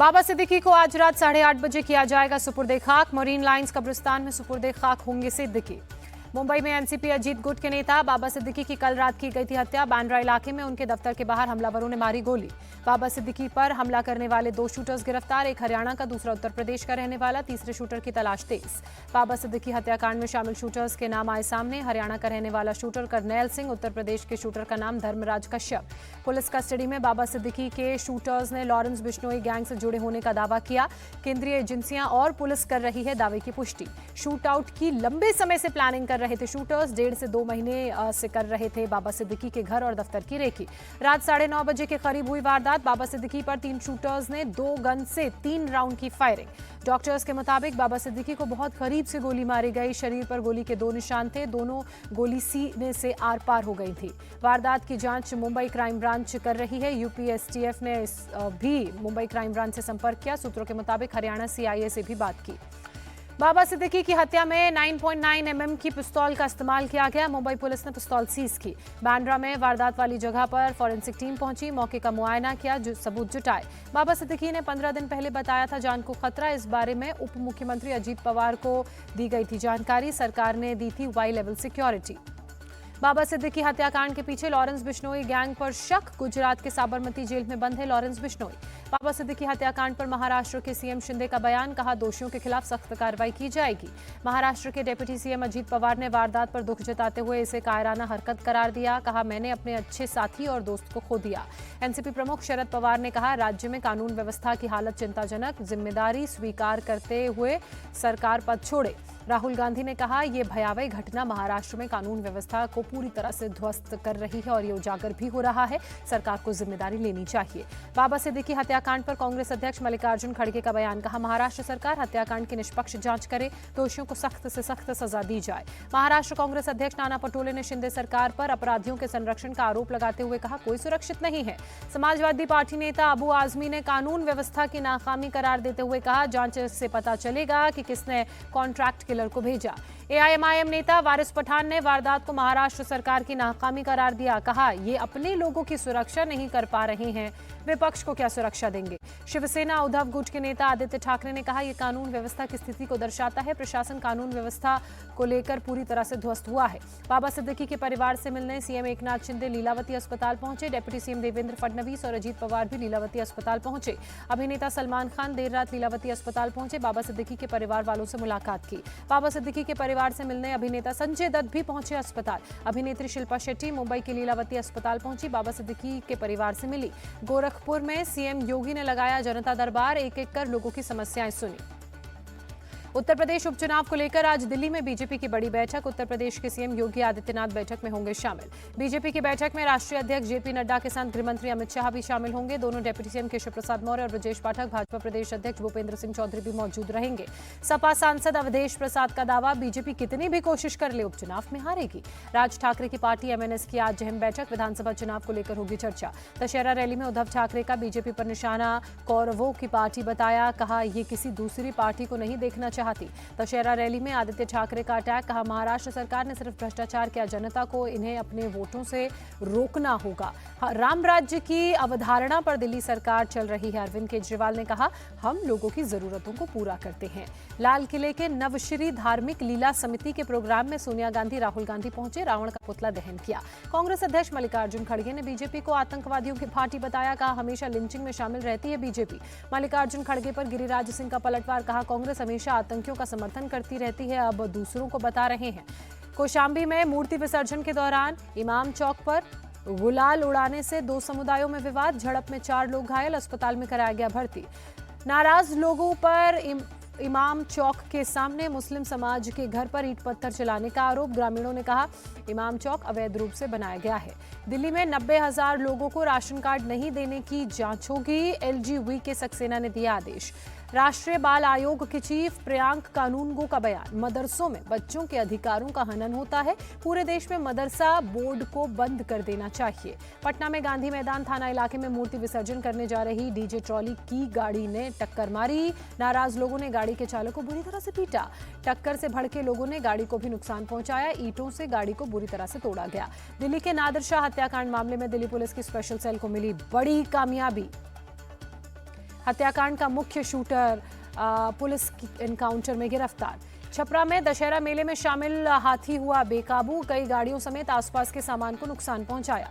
बाबा सिद्दीकी को आज रात 8:30 बजे किया जाएगा सुपुर्दे खाक। मरीन लाइंस कब्रिस्तान में सुपुर्दे खाक होंगे सिद्दीकी। मुंबई में एनसीपी अजीत गुट के नेता बाबा सिद्दीकी की कल रात की गई थी हत्या। बांद्रा इलाके में उनके दफ्तर के बाहर हमलावरों ने मारी गोली। बाबा सिद्दीकी पर हमला करने वाले 2 शूटर्स गिरफ्तार, एक हरियाणा का, दूसरा उत्तर प्रदेश का रहने वाला। तीसरे शूटर की तलाश तेज। बाबा सिद्दीकी हत्याकांड में शामिल शूटर्स के नाम आए सामने। हरियाणा का रहने वाला शूटर करनैल सिंह, उत्तर प्रदेश के शूटर का नाम धर्मराज कश्यप। पुलिस कस्टडी में बाबा सिद्दीकी के शूटर्स ने लॉरेंस बिश्नोई गैंग से जुड़े होने का दावा किया। केंद्रीय एजेंसियां और पुलिस कर रही है दावे की पुष्टि। शूट आउट की लंबे समय से प्लानिंग कर रहे थे शूटर्स। 1.5 से 2 महीने से कर रहे थे बाबा सिद्दीकी के घर और दफ्तर की रेकी। रात 9:30 बजे के करीब हुई वारदात। बाबा सिद्दीकी पर 3 शूटर्स ने 2 गन से 3 राउंड की फायरिंग। डॉक्टर्स के मुताबिक बाबा सिद्दीकी को बहुत करीब से गोली मारी गई। शरीर पर गोली के 2 निशान थे। दोनों गोली सीने से आर पार हो गई थी। वारदात की जांच मुंबई क्राइम ब्रांच कर रही है। यूपी एसटीएफ ने भी मुंबई क्राइम ब्रांच से संपर्क किया। सूत्रों के मुताबिक हरियाणा सीआईए से भी बात की। बाबा सिद्दीकी की हत्या में 9.9 mm की पिस्तौल का इस्तेमाल किया गया। मुंबई पुलिस ने पिस्तौल सीज की। बांद्रा में वारदात वाली जगह पर फॉरेंसिक टीम पहुंची, मौके का मुआयना किया, सबूत जुटाए। बाबा सिद्दीकी ने 15 दिन पहले बताया था जान को खतरा। इस बारे में उप मुख्यमंत्री अजीत पवार को दी गई थी जानकारी। सरकार ने दी थी वाई लेवल सिक्योरिटी। बाबा सिद्दीकी हत्याकांड के पीछे लॉरेंस बिश्नोई गैंग पर शक। गुजरात के साबरमती जेल में बंद है लॉरेंस बिश्नोई। बाबा सिद्दीकी हत्याकांड पर महाराष्ट्र के सीएम शिंदे का बयान, कहा दोषियों के खिलाफ सख्त कार्रवाई की जाएगी। महाराष्ट्र के डिप्टी सीएम अजीत पवार ने वारदात पर दुख जताते हुए इसे कायराना हरकत करार दिया। कहा मैंने अपने अच्छे साथी और दोस्त को खो दिया। एनसीपी प्रमुख शरद पवार ने कहा राज्य में कानून व्यवस्था की हालत चिंताजनक, जिम्मेदारी स्वीकार करते हुए सरकार पद छोड़े। राहुल गांधी ने कहा यह भयावह घटना महाराष्ट्र में कानून व्यवस्था को पूरी तरह से ध्वस्त कर रही है और ये उजागर भी हो रहा है। सरकार को जिम्मेदारी लेनी चाहिए। बाबा सिद्दीकी हत्याकांड पर कांग्रेस अध्यक्ष मल्लिकार्जुन खड़गे का बयान, कहा महाराष्ट्र सरकार हत्याकांड की निष्पक्ष जांच करे, दोषियों को सख्त से सख्त सजा दी जाए। महाराष्ट्र कांग्रेस अध्यक्ष नाना पटोले ने शिंदे सरकार पर अपराधियों के संरक्षण का आरोप लगाते हुए कहा कोई सुरक्षित नहीं है। समाजवादी पार्टी नेता अबू आजमी ने कानून व्यवस्था की नाकामी करार देते हुए कहा जांच से पता चलेगा कि किसने कॉन्ट्रैक्ट किलर को भेजा। एआईएमआईएम नेता वारिस पठान ने वारदात को महाराष्ट्र सरकार की नाकामी करार दिया। कहा ये अपने लोगों की सुरक्षा नहीं कर पा रहे हैं, विपक्ष को क्या सुरक्षा देंगे। शिवसेना उद्धव गुट के नेता आदित्य ठाकरे ने कहा यह कानून व्यवस्था की स्थिति को दर्शाता है। प्रशासन कानून व्यवस्था को लेकर पूरी तरह से ध्वस्त हुआ है। बाबा सिद्दीकी के परिवार से मिलने सीएम एकनाथ शिंदे लीलावती अस्पताल पहुंचे। डिप्टी सीएम देवेंद्र फडणवीस और अजीत पवार भी लीलावती अस्पताल पहुंचे। अभिनेता सलमान खान देर रात लीलावती अस्पताल पहुंचे, बाबा सिद्दीकी के परिवार वालों से मुलाकात की। बाबा सिद्दीकी के परिवार से मिलने अभिनेता संजय दत्त भी पहुंचे अस्पताल। अभिनेत्री शिल्पा शेट्टी मुंबई के लीलावती अस्पताल पहुंची, बाबा सिद्दीकी के परिवार से मिली। गोरखपुर में सीएम योगी ने लगाया जनता दरबार, एक-एक कर लोगों की समस्याएं सुनी। उत्तर प्रदेश उपचुनाव को लेकर आज दिल्ली में बीजेपी की बड़ी बैठक। उत्तर प्रदेश के सीएम योगी आदित्यनाथ बैठक में होंगे शामिल। बीजेपी की बैठक में राष्ट्रीय अध्यक्ष जेपी नड्डा के साथ गृहमंत्री अमित शाह भी शामिल होंगे। दोनों डिप्टी सीएम केशव प्रसाद मौर्य और ब्रजेश पाठक, भाजपा प्रदेश अध्यक्ष भूपेंद्र सिंह चौधरी भी मौजूद रहेंगे। सपा सांसद अवधेश प्रसाद का दावा, बीजेपी कितनी भी कोशिश कर ले उपचुनाव में हारेगी। राज ठाकरे की पार्टी एमएनएस की आज अहम बैठक, विधानसभा चुनाव को लेकर होगी चर्चा। दशहरा रैली में उद्धव ठाकरे का बीजेपी पर निशाना कौरवों की पार्टी बताया, कहा ये किसी दूसरी पार्टी को नहीं देखना चाहती। रैली में आदित्य ठाकरे का अटैक, कहा महाराष्ट्र सरकार ने सिर्फ भ्रष्टाचार किया, जनता को इन्हें अपने वोटों से रोकना होगा। राम राज्य की अवधारणा पर दिल्ली सरकार चल रही है। अरविंद केजरीवाल ने कहा हम लोगों की जरूरतों को पूरा करते हैं। लाल किले के नवश्री धार्मिक लीला समिति के प्रोग्राम में सोनिया गांधी, राहुल गांधी पहुंचे, रावण का पुतला दहन किया। कांग्रेस अध्यक्ष मल्लिकार्जुन खड़गे ने बीजेपी को आतंकवादियों की पार्टी बताया, कहा हमेशा लिंचिंग में शामिल रहती है बीजेपी। मल्लिकार्जुन खड़गे पर गिरिराज सिंह का पलटवार, कहा कांग्रेस हमेशा आतंकियों का समर्थन करती रहती है, अब दूसरों को बता रहे हैं। कौशाम्बी में मूर्ति विसर्जन के दौरान इमाम चौक पर गुलाल उड़ाने से 2 समुदायों में विवाद, झड़प में 4 लोग घायल, अस्पताल में कराया गया भर्ती। नाराज लोगों पर इमाम चौक के सामने मुस्लिम समाज के घर पर ईंट पत्थर चलाने का आरोप, ग्रामीणों ने कहा इमाम चौक अवैध रूप से बनाया गया है। दिल्ली में 90,000 लोगों को राशन कार्ड नहीं देने की जांच होगी, एलजी के सक्सेना ने दिया आदेश। राष्ट्रीय बाल आयोग के चीफ प्रियांक कानूनगो का बयान, मदरसों में बच्चों के अधिकारों का हनन होता है, पूरे देश में मदरसा बोर्ड को बंद कर देना चाहिए। पटना में गांधी मैदान थाना इलाके में मूर्ति विसर्जन करने जा रही डीजे ट्रॉली की गाड़ी ने टक्कर मारी, नाराज लोगों ने गाड़ी के चालक को बुरी तरह से पीटा। टक्कर से भड़के लोगों ने गाड़ी को भी नुकसान पहुंचाया, ईंटों से गाड़ी को बुरी तरह से तोड़ा गया। दिल्ली के नादिर शाह हत्याकांड मामले में दिल्ली पुलिस की स्पेशल सेल को मिली बड़ी कामयाबी। हत्याकांड का मुख्य शूटर पुलिस एनकाउंटर में गिरफ्तार। छपरा में दशहरा मेले में शामिल हाथी हुआ बेकाबू, कई गाड़ियों समेत आसपास के सामान को नुकसान पहुंचाया।